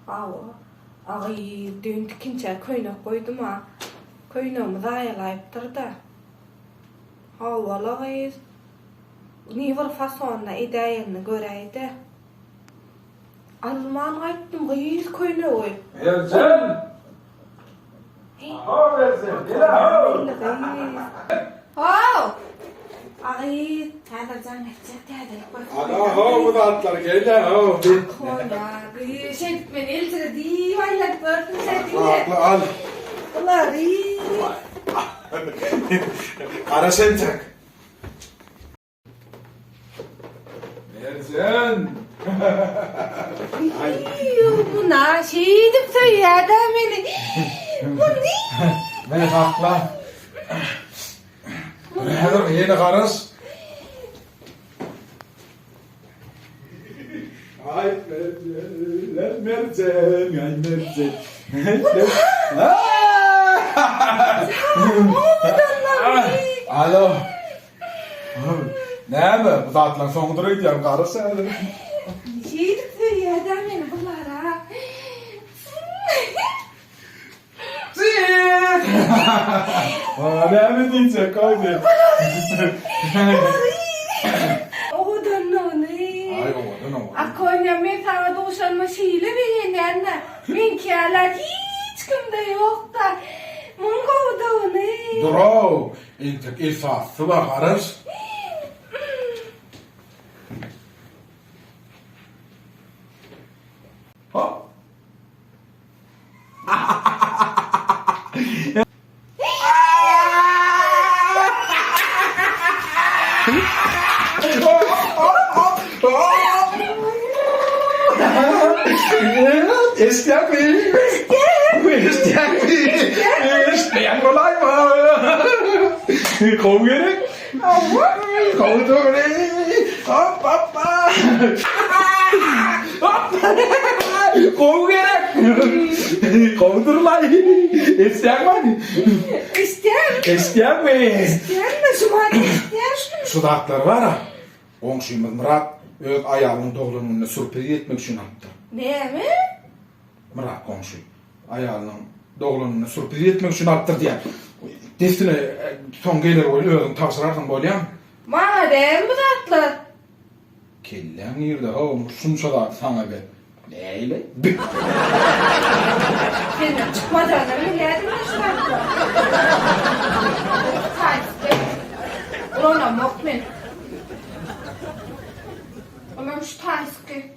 Awa. Ağay dün dikince köynak koydum ha. Köynağımı dayalayıptır da. Havalı ağay. Niver fasonla ideyini göreydi. Alman ayttım gıyız köynağı. Ercan! Aha Ercan, gel aha! Hav! Ağay, tadırcan etcek tadırlık. Aha bu da atlar geldi aha. Koyna, gıyız etmen eltire divaylat bördün sen diye. Al. Ular iyi. Ara sen tak. Ercan! Buna şeydim söyledi beni. Bu ne? Beni kalkla. Nedir yeni karız? Ay Mercan, ay Mercan. Alo. Ne mi? Bu tatlan sonunda gidiyorum karısı. Şeydim söyledi beni bunlara. Ne mi diyecek abi? Odan ne? Ay odan o. Akonya men sana doşanma şeyle beğenenler. Men kiyalar hiç kimde yok da. Mungo odan ne? Duro, intek ifası var karız. Ha? İsteyen mi? İsteyen mi? İsteyen kolay mı? Kol gerek. Kol doğru. Hop hop hop. Kol gerek. Koldur lan. İsteyen var mı? İsteyen mi? Sudaklar var ha. Komşumuz Murat öz ayağının doğruluğunu sürpriz etmek için yaptı. Ne mi? Murat komşu ayağının doğruluğunu sürpriz etmek için yaptı diye. Destine son gelir öyle özün tavsırarsan böyle ya. Madem bu tatlı. Kellen yerde ha sunsa da sana be. Neyle? Senin çıkmadığını biliyordum da şu tatlı. Tayyip. Ona mokmin. Ona şu tayyip.